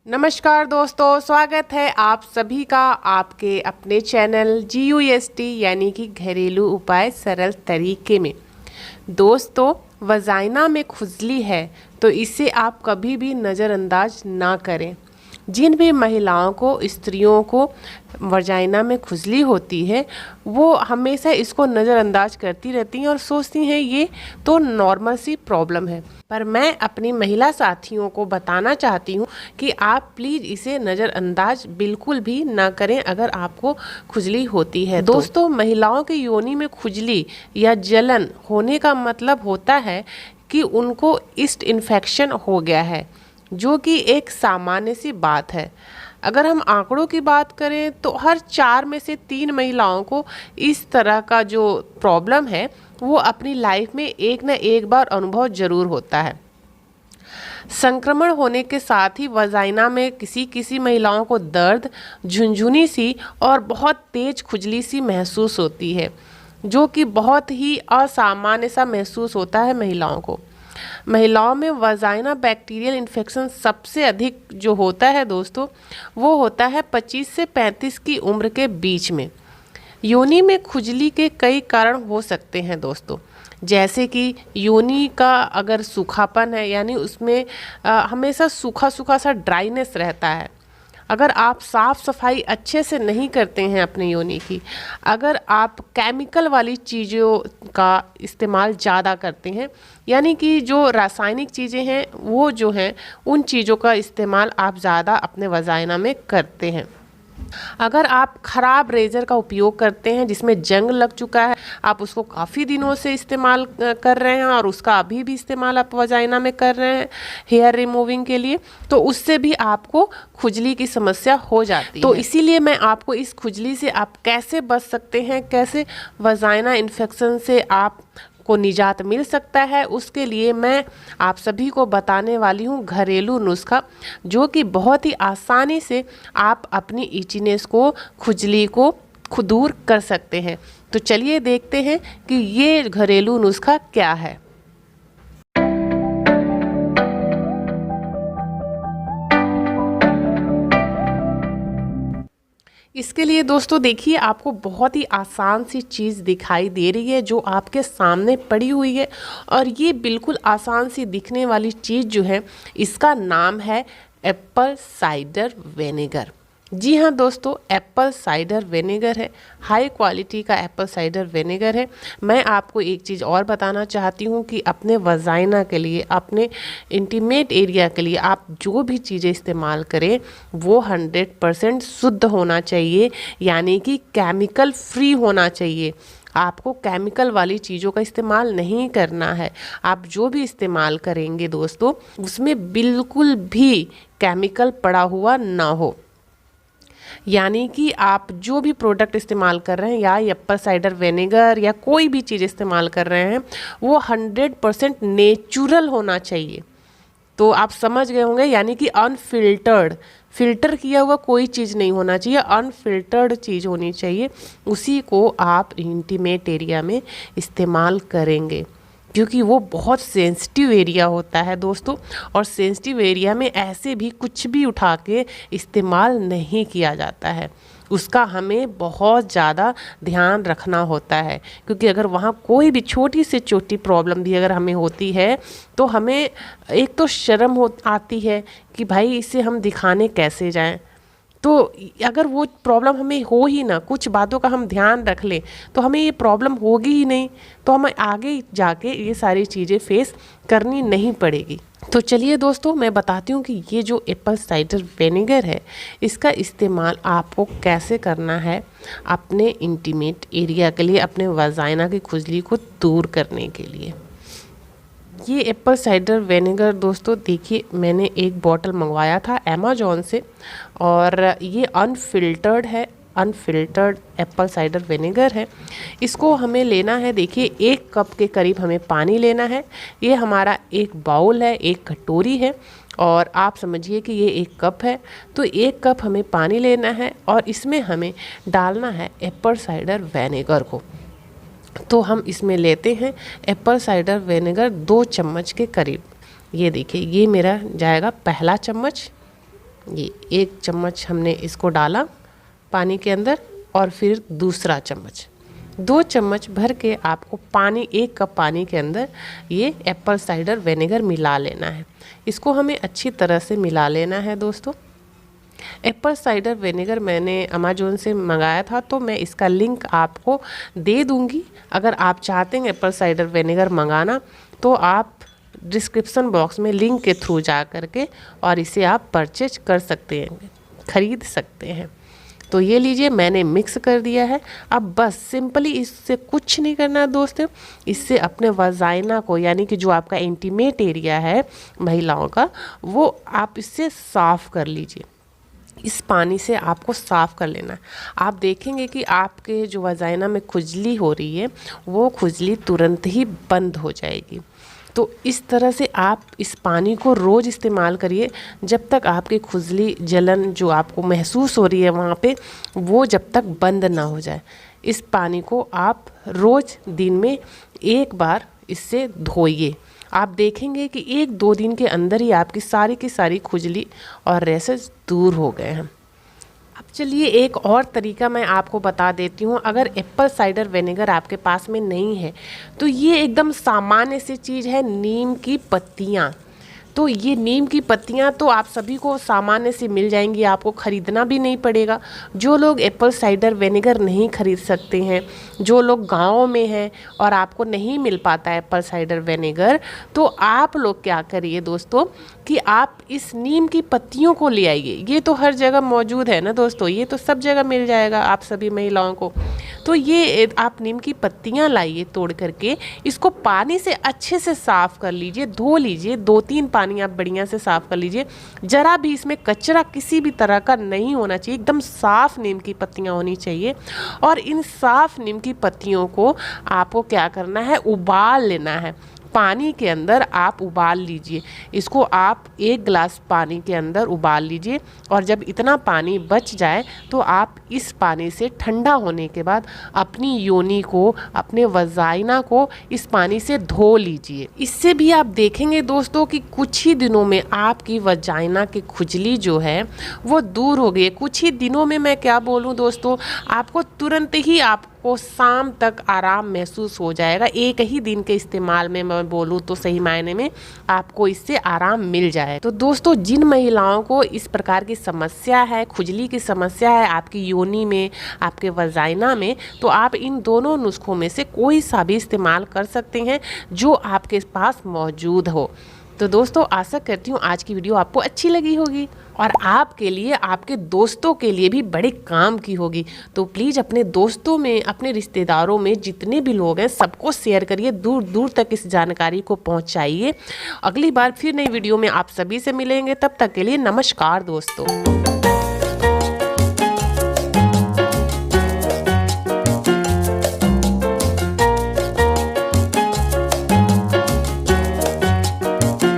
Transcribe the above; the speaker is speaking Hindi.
नमस्कार दोस्तों, स्वागत है आप सभी का आपके अपने चैनल GUST यानी कि घरेलू उपाय सरल तरीके में। दोस्तों, वजाइना में खुजली है तो इसे आप कभी भी नज़रअंदाज ना करें। जिन भी महिलाओं को, स्त्रियों को वजाइना में खुजली होती है वो हमेशा इसको नज़रअंदाज करती रहती हैं और सोचती हैं ये तो नॉर्मल सी प्रॉब्लम है। पर मैं अपनी महिला साथियों को बताना चाहती हूँ कि आप प्लीज़ इसे नज़रअंदाज बिल्कुल भी ना करें अगर आपको खुजली होती है। दोस्तों, महिलाओं की योनि में खुजली या जलन होने का मतलब होता है कि उनको ईस्ट इन्फेक्शन हो गया है, जो कि एक सामान्य सी बात है। अगर हम आंकड़ों की बात करें तो हर 4 में से 3 महिलाओं को इस तरह का जो प्रॉब्लम है वो अपनी लाइफ में एक न एक बार अनुभव जरूर होता है। संक्रमण होने के साथ ही वजाइना में किसी महिलाओं को दर्द, झुनझुनी सी और बहुत तेज खुजली सी महसूस होती है, जो कि बहुत ही असामान्य सा महसूस होता है महिलाओं को। महिलाओं में वजाइना बैक्टीरियल इन्फेक्शन सबसे अधिक जो होता है दोस्तों, वो होता है 25 से 35 की उम्र के बीच में। योनि में खुजली के कई कारण हो सकते हैं दोस्तों, जैसे कि योनि का अगर सूखापन है यानी उसमें हमेशा सूखा सूखा सा ड्राइनेस रहता है। अगर आप साफ़ सफाई अच्छे से नहीं करते हैं अपने योनि की, अगर आप केमिकल वाली चीज़ों का इस्तेमाल ज़्यादा करते हैं यानी कि जो रासायनिक चीज़ें हैं वो जो हैं उन चीज़ों का इस्तेमाल आप ज़्यादा अपने वजाइना में करते हैं, अगर आप ख़राब रेज़र का उपयोग करते हैं जिसमें जंग लग चुका है, आप उसको काफ़ी दिनों से इस्तेमाल कर रहे हैं और उसका अभी भी इस्तेमाल आप वजाइना में कर रहे हैं हेयर रिमूविंग के लिए, तो उससे भी आपको खुजली की समस्या हो जाती है। तो इसीलिए मैं आपको इस खुजली से आप कैसे बच सकते हैं, कैसे वजाइना इन्फेक्शन से आप को निजात मिल सकता है, उसके लिए मैं आप सभी को बताने वाली हूँ घरेलू नुस्खा, जो कि बहुत ही आसानी से आप अपनी इचीनेस को, खुजली को दूर कर सकते हैं। तो चलिए देखते हैं कि ये घरेलू नुस्खा क्या है। इसके लिए दोस्तों देखिए, आपको बहुत ही आसान सी चीज़ दिखाई दे रही है जो आपके सामने पड़ी हुई है, और ये बिल्कुल आसान सी दिखने वाली चीज़ जो है इसका नाम है एप्पल साइडर विनेगर। जी हाँ दोस्तों, एप्पल साइडर विनेगर है, हाई क्वालिटी का एप्पल साइडर विनेगर है। मैं आपको एक चीज़ और बताना चाहती हूँ कि अपने वजाइना के लिए, अपने इंटीमेट एरिया के लिए आप जो भी चीज़ें इस्तेमाल करें वो 100% शुद्ध होना चाहिए, यानी कि केमिकल फ्री होना चाहिए। आपको केमिकल वाली चीज़ों का इस्तेमाल नहीं करना है। आप जो भी इस्तेमाल करेंगे दोस्तों उसमें बिल्कुल भी केमिकल पड़ा हुआ ना हो, यानी कि आप जो भी प्रोडक्ट इस्तेमाल कर रहे हैं या एप्पल साइडर विनेगर या कोई भी चीज़ इस्तेमाल कर रहे हैं वो 100% नेचुरल होना चाहिए। तो आप समझ गए होंगे, यानी कि अनफिल्टर्ड, फिल्टर किया हुआ कोई चीज़ नहीं होना चाहिए, अनफिल्टर्ड चीज़ होनी चाहिए। उसी को आप इंटीमेट एरिया में इस्तेमाल करेंगे, क्योंकि वो बहुत सेंसिटिव एरिया होता है दोस्तों, और सेंसिटिव एरिया में ऐसे भी कुछ भी उठा के इस्तेमाल नहीं किया जाता है। उसका हमें बहुत ज़्यादा ध्यान रखना होता है, क्योंकि अगर वहाँ कोई भी छोटी से छोटी प्रॉब्लम भी अगर हमें होती है तो हमें एक तो शर्म हो आती है कि भाई इसे हम दिखाने कैसे जाएं। तो अगर वो प्रॉब्लम हमें हो ही ना, कुछ बातों का हम ध्यान रख लें तो हमें ये प्रॉब्लम होगी ही नहीं, तो हमें आगे जाके ये सारी चीज़ें फेस करनी नहीं पड़ेगी। तो चलिए दोस्तों, मैं बताती हूँ कि ये जो एप्पल साइडर विनेगर है इसका इस्तेमाल आपको कैसे करना है अपने इंटीमेट एरिया के लिए, अपने वजाइना की खुजली को दूर करने के लिए। ये एप्पल साइडर विनेगर दोस्तों देखिए, मैंने एक बॉटल मंगवाया था अमेज़ॉन से, और ये अनफिल्टर्ड है, अनफिल्टर्ड एप्पल साइडर विनेगर है। इसको हमें लेना है, देखिए 1 कप के करीब हमें पानी लेना है। ये हमारा एक बाउल है, एक कटोरी है, और आप समझिए कि ये 1 कप है। तो 1 कप हमें पानी लेना है और इसमें हमें डालना है एप्पल साइडर विनेगर को। तो हम इसमें लेते हैं एप्पल साइडर विनेगर 2 चम्मच के करीब। ये देखिए, ये मेरा जाएगा पहला चम्मच, ये 1 चम्मच हमने इसको डाला पानी के अंदर, और फिर दूसरा चम्मच, 2 चम्मच भर के आपको पानी, 1 कप पानी के अंदर ये एप्पल साइडर विनेगर मिला लेना है। इसको हमें अच्छी तरह से मिला लेना है दोस्तों। एप्पल साइडर विनेगर मैंने अमेज़ॉन से मंगाया था, तो मैं इसका लिंक आपको दे दूंगी। अगर आप चाहते हैं एप्पल साइडर विनेगर मंगाना तो आप डिस्क्रिप्शन बॉक्स में लिंक के थ्रू जा करके और इसे आप परचेज कर सकते हैं, ख़रीद सकते हैं। तो ये लीजिए, मैंने मिक्स कर दिया है। अब बस सिंपली इससे कुछ नहीं करना है दोस्तों, इससे अपने वजाइना को, यानी कि जो आपका इंटीमेट एरिया है महिलाओं का, वो आप इससे साफ़ कर लीजिए। इस पानी से आपको साफ़ कर लेना है। आप देखेंगे कि आपके जो वजाइना में खुजली हो रही है वो खुजली तुरंत ही बंद हो जाएगी। तो इस तरह से आप इस पानी को रोज़ इस्तेमाल करिए जब तक आपकी खुजली, जलन जो आपको महसूस हो रही है वहाँ पे, वो जब तक बंद ना हो जाए। इस पानी को आप रोज़ दिन में 1 बार इससे धोइए। आप देखेंगे कि 1-2 दिन के अंदर ही आपकी सारी की सारी खुजली और रैशेस दूर हो गए हैं। अब चलिए एक और तरीका मैं आपको बता देती हूँ। अगर एप्पल साइडर विनेगर आपके पास में नहीं है तो ये एकदम सामान्य सी चीज़ है, नीम की पत्तियाँ। तो ये नीम की पत्तियाँ तो आप सभी को सामान्य से मिल जाएंगी, आपको ख़रीदना भी नहीं पड़ेगा। जो लोग एप्पल साइडर विनेगर नहीं ख़रीद सकते हैं, जो लोग गाँव में हैं और आपको नहीं मिल पाता है एप्पल साइडर विनेगर, तो आप लोग क्या करिए दोस्तों कि आप इस नीम की पत्तियों को ले आइए। ये तो हर जगह मौजूद है ना दोस्तों, ये तो सब जगह मिल जाएगा आप सभी महिलाओं को। तो ये आप नीम की पत्तियाँ लाइए तोड़ करके, इसको पानी से अच्छे से साफ़ कर लीजिए, धो लीजिए। 2-3 पानी आप बढ़िया से साफ़ कर लीजिए। ज़रा भी इसमें कचरा किसी भी तरह का नहीं होना चाहिए, एकदम साफ़ नीम की पत्तियाँ होनी चाहिए। और इन साफ़ नीम की पत्तियों को आपको क्या करना है, उबाल लेना है। पानी के अंदर आप उबाल लीजिए इसको। आप 1 गिलास पानी के अंदर उबाल लीजिए, और जब इतना पानी बच जाए तो आप इस पानी से ठंडा होने के बाद अपनी योनि को, अपने वजाइना को इस पानी से धो लीजिए। इससे भी आप देखेंगे दोस्तों कि कुछ ही दिनों में आपकी वजाइना की खुजली जो है वो दूर हो गई। कुछ ही दिनों में मैं क्या बोलूँ दोस्तों, आपको तुरंत ही आपको शाम तक आराम महसूस हो जाएगा। 1 ही दिन के इस्तेमाल में मैं बोलूँ तो सही मायने में आपको इससे आराम मिल जाए। तो दोस्तों, जिन महिलाओं को इस प्रकार की समस्या है, खुजली की समस्या है आपकी योनि में, आपके वजाइना में, तो आप इन दोनों नुस्खों में से कोई सा भी इस्तेमाल कर सकते हैं जो आपके पास मौजूद हो। तो दोस्तों, आशा करती हूँ आज की वीडियो आपको अच्छी लगी होगी और आपके लिए, आपके दोस्तों के लिए भी बड़े काम की होगी। तो प्लीज़ अपने दोस्तों में, अपने रिश्तेदारों में जितने भी लोग हैं सबको शेयर करिए, दूर दूर तक इस जानकारी को पहुंचाइए। अगली बार फिर नई वीडियो में आप सभी से मिलेंगे, तब तक के लिए नमस्कार दोस्तों।